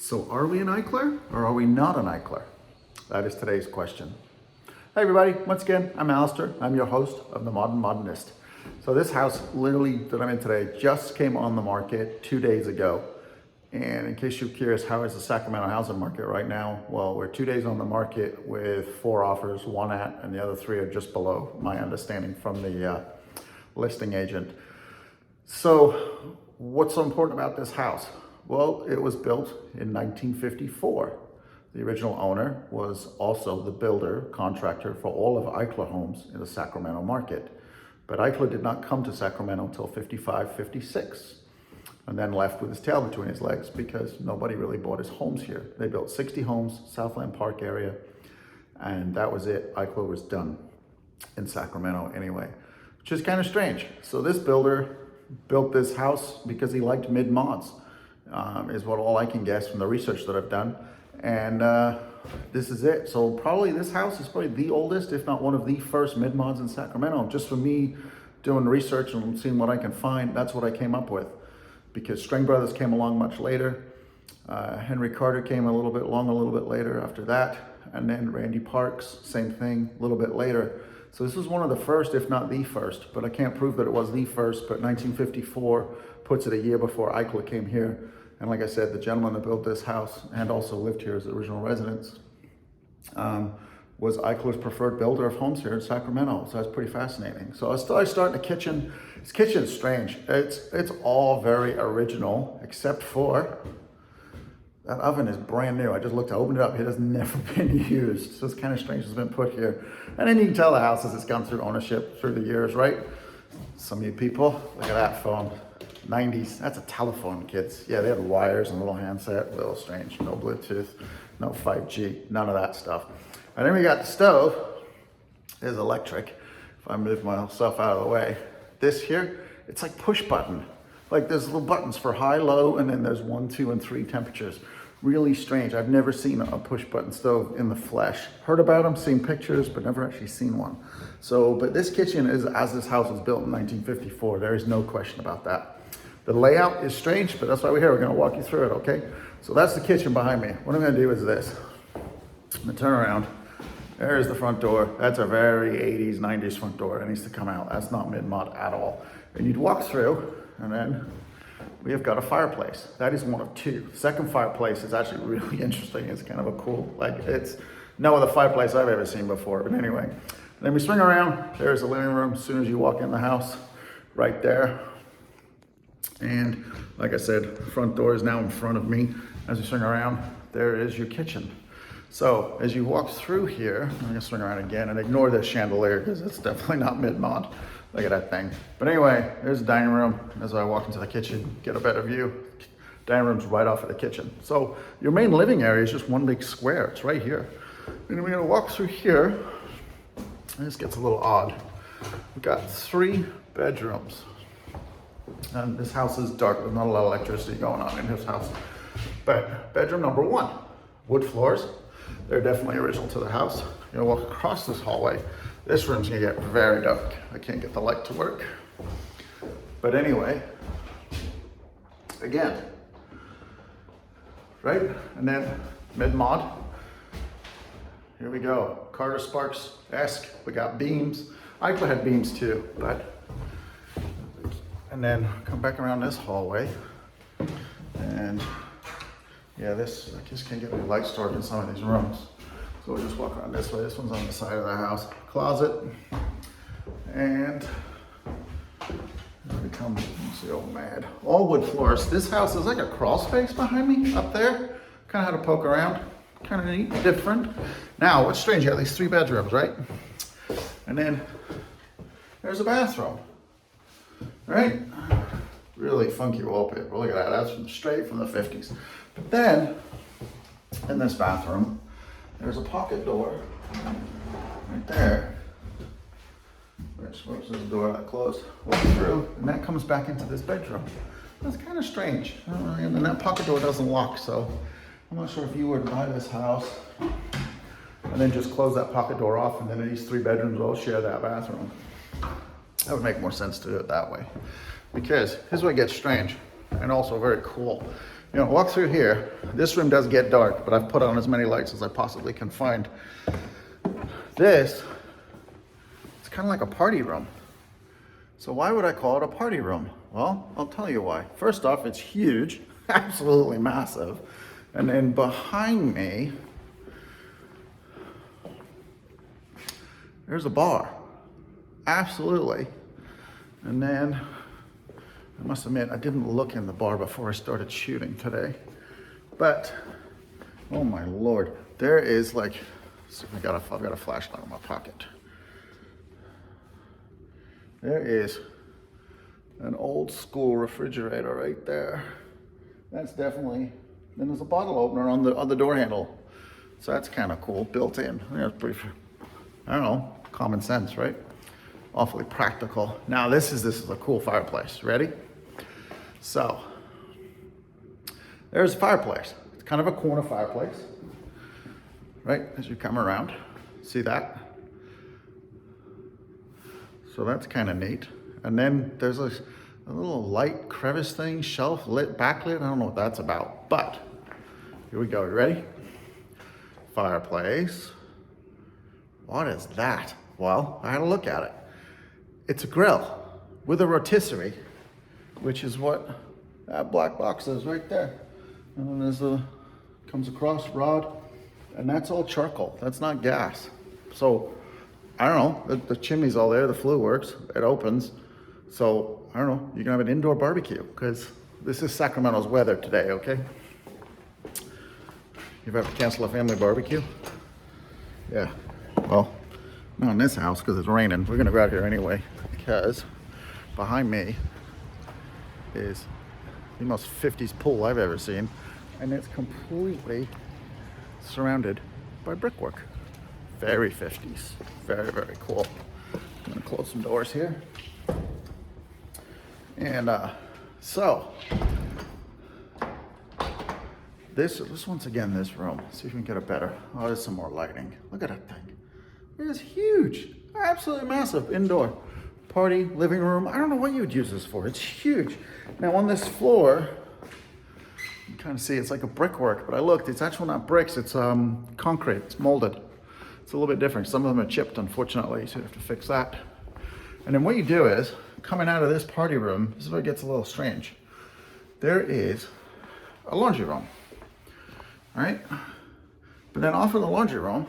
So are we an Eichler or are we not an Eichler? That is today's question. Hey everybody, once again, I'm Alister. I'm your host of The Modern Modernist. So this house literally that I'm in today just came on the market 2 days ago. And in case you're curious, how is the Sacramento housing market right now? Well, we're 2 days on the market with 4 offers, 1 at, and the other 3 are just below, my understanding from the listing agent. So what's so important about this house? Well, it was built in 1954. The original owner was also the builder, contractor for all of Eichler homes in the Sacramento market. But Eichler did not come to Sacramento until 55, 56, and then left with his tail between his legs because nobody really bought his homes here. They built 60 homes, Southland Park area, and that was it. Eichler was done in Sacramento anyway, which is kind of strange. So this builder built this house because he liked mid-mods. Is what all I can guess from the research that I've done. And this is it. So probably this house is probably the oldest, if not one of the first mid-mods in Sacramento. Just for me doing research and seeing what I can find, that's what I came up with. Because String Brothers came along much later. Henry Carter came a little bit later after that. And then Randy Parks, same thing, a little bit later. So this was one of the first, if not the first, but I can't prove that it was the first, but 1954 puts it a year before Eichler came here. And like I said, the gentleman that built this house and also lived here as the original residents was Eichler's preferred builder of homes here in Sacramento. So that's pretty fascinating. So I start in the kitchen. This kitchen is strange. It's all very original, except for that oven is brand new. I just looked, I opened it up. It has never been used. So it's kind of strange it's been put here. And then you can tell the house as it's gone through ownership through the years, right? Some of you people, look at that phone. 90s, that's a telephone, kids. Yeah, they had wires and a little handset, a little strange. No Bluetooth, no 5G, none of that stuff. And then we got the stove. There's electric. If I move myself out of the way. This here, it's like push button. Like there's little buttons for high, low, and then there's 1, 2, and 3 temperatures. Really strange. I've never seen a push button stove in the flesh. Heard about them, seen pictures, but never actually seen one. So, but this kitchen is as this house was built in 1954. There is no question about that. The layout is strange, but that's why we're here. We're gonna walk you through it, okay? So that's the kitchen behind me. What I'm gonna do is this. I'm gonna turn around. There's the front door. That's a very 80s, 90s front door. It needs to come out. That's not mid-mod at all. And you'd walk through, and then we have got a fireplace. That is one of 2. Second fireplace is actually really interesting. It's kind of a cool, like it's no other fireplace I've ever seen before, but anyway. Then we swing around, there's the living room as soon as you walk in the house, right there. And like I said, front door is now in front of me. As you swing around, there is your kitchen. So as you walk through here, I'm gonna swing around again and ignore this chandelier because it's definitely not mid-mod. Look at that thing. But anyway, there's the dining room. As I walk into the kitchen, get a better view. Dining room's right off of the kitchen. So your main living area is just one big square. It's right here. And we're gonna walk through here. And this gets a little odd. We've got 3 bedrooms. And this house is dark. There's not a lot of electricity going on in this house. But bedroom number 1, wood floors. They're definitely original to the house. You're gonna walk across this hallway. This room's gonna get very dark. I can't get the light to work. But anyway, again, right? And then mid-mod. Here we go. Carter Sparks-esque. We got beams. Eichler had beams too, but. And then come back around this hallway. And yeah, this, I just can't get any light stored in some of these rooms. So we'll just walk around this way. This one's on the side of the house. Closet. And here we come, see, oh mad. All wood floors. This house is like a crawl space behind me up there. Kind of had to poke around. Kind of neat, different. Now, what's strange, you got these 3 bedrooms, right? And then there's a bathroom. Right? Really funky wallpaper. Look at that. That's straight from the 50s. But then, in this bathroom, there's a pocket door right there. Which there's a door that closed. Walk through, and that comes back into this bedroom. That's kind of strange. And then that pocket door doesn't lock, so I'm not sure if you were to buy this house and then just close that pocket door off, and then these 3 bedrooms all share that bathroom. That would make more sense to do it that way. Because here's what gets strange and also very cool. walk through here. This room does get dark, but I've put on as many lights as I possibly can find. This, it's kind of like a party room. So why would I call it a party room? Well, I'll tell you why. First off, it's huge, absolutely massive. And then behind me, there's a bar, absolutely. And then, I must admit, I didn't look in the bar before I started shooting today. But, oh my Lord, there is like, so I've got a flashlight in my pocket. There is an old school refrigerator right there. That's definitely, then there's a bottle opener on the door handle. So that's kind of cool, built in. That's pretty, I don't know, common sense, right? Awfully practical. Now this is a cool fireplace. Ready? So, there's a fireplace. It's kind of a corner fireplace, right? As you come around, see that? So that's kind of neat. And then there's a little light crevice thing, shelf lit, backlit. I don't know what that's about, but here we go. You ready? Fireplace. What is that? Well, I had a look at it. It's a grill with a rotisserie, which is what that black box is right there. And then there's comes across rod, and that's all charcoal. That's not gas. So I don't know, the chimney's all there, the flue works, it opens. So I don't know, you can have an indoor barbecue because this is Sacramento's weather today, okay? You've ever cancel a family barbecue? Yeah, well, not in this house because it's raining. We're gonna go out here anyway because behind me is the most 50s pool I've ever seen, and it's completely surrounded by brickwork. Very 50s, very, very cool. I'm gonna close some doors here. And so, this once again, this room, let's see if we can get it better. Oh, there's some more lighting. Look at that thing. It is huge, absolutely massive, indoor. Party, living room, I don't know what you would use this for. It's huge. Now on this floor, you kind of see it's like a brickwork, but I looked, it's actually not bricks, it's concrete, it's molded. It's a little bit different. Some of them are chipped, unfortunately, so you have to fix that. And then what you do is, coming out of this party room, this is where it gets a little strange. There is a laundry room, right? But then off of the laundry room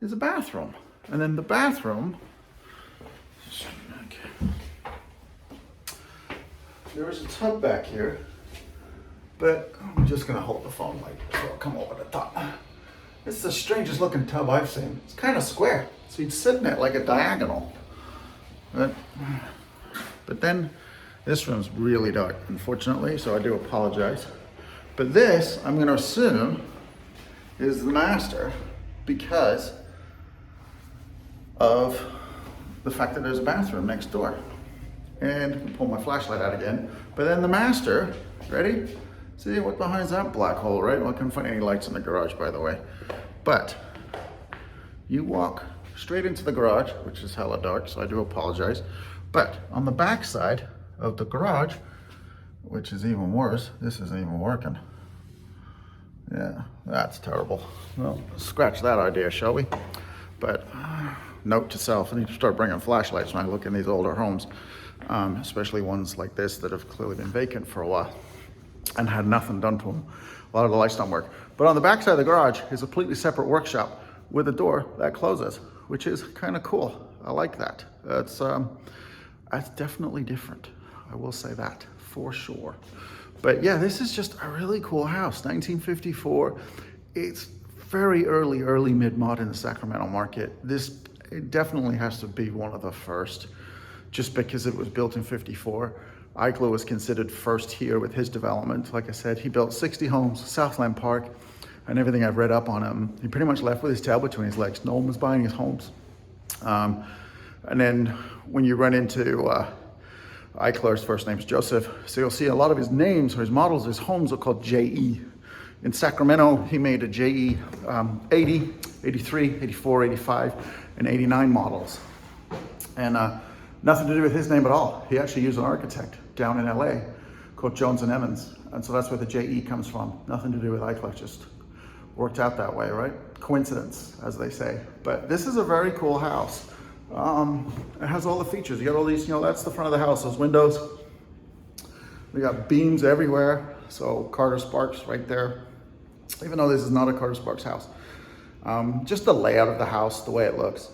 is a bathroom. And then the bathroom, there is a tub back here, but I'm just gonna hold the phone like so I'll come over the top. It's the strangest looking tub I've seen. It's kind of square, so you'd sit in it like a diagonal. But then this room's really dark, unfortunately, so I do apologize. But this, I'm gonna assume, is the master because of the fact that there's a bathroom next door. And I can pull my flashlight out again. But then the master, ready? See what behind that black hole, right? Well, I couldn't find any lights in the garage, by the way. But you walk straight into the garage, which is hella dark, so I do apologize. But on the back side of the garage, which is even worse, this isn't even working. Yeah, that's terrible. Well, scratch that idea, shall we? But note to self, I need to start bringing flashlights when I look in these older homes, especially ones like this that have clearly been vacant for a while and had nothing done to them. A lot of the lights don't work. But on the back side of the garage is a completely separate workshop with a door that closes, which is kind of cool. I like that. That's definitely different. I will say that for sure. But yeah, this is just a really cool house, 1954. It's very early mid-mod in the Sacramento market. It definitely has to be one of the first, just because it was built in 54. Eichler was considered first here with his development. Like I said, he built 60 homes, Southland Park, and everything I've read up on him. He pretty much left with his tail between his legs. No one was buying his homes. And then when you run into Eichler's first name's Joseph, so you'll see a lot of his names or his models, his homes are called JE. In Sacramento, he made a JE 80, 83, 84, 85, and 89 models. And nothing to do with his name at all. He actually used an architect down in LA called Jones and Emmons. And so that's where the JE comes from. Nothing to do with Eichler, just worked out that way, right? Coincidence, as they say. But this is a very cool house. It has all the features. You got all these, that's the front of the house, those windows. We got beams everywhere. So Carter Sparks right there. Even though this is not a Carter Sparks house. Just the layout of the house, the way it looks.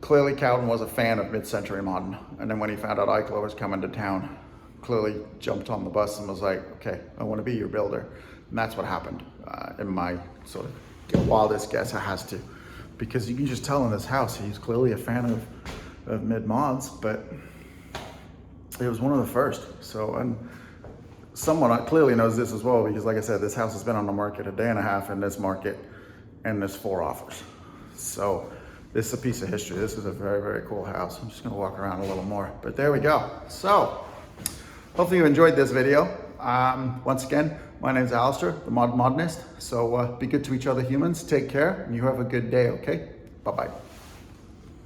Clearly Cowden was a fan of mid-century modern. And then when he found out Eichler was coming to town, clearly jumped on the bus and was like, okay, I want to be your builder. And that's what happened. In my sort of wildest guess, it has to. Because you can just tell in this house, he's clearly a fan of mid-mods, but it was one of the first. So, and someone clearly knows this as well, because like I said, this house has been on the market a day and a half in this market, and there's 4 offers. So this is a piece of history. This is a very, very cool house. I'm just gonna walk around a little more, but there we go. So hopefully you enjoyed this video. Once again, my name is Alister, the Modernist. So be good to each other humans, take care, and you have a good day, okay? Bye-bye.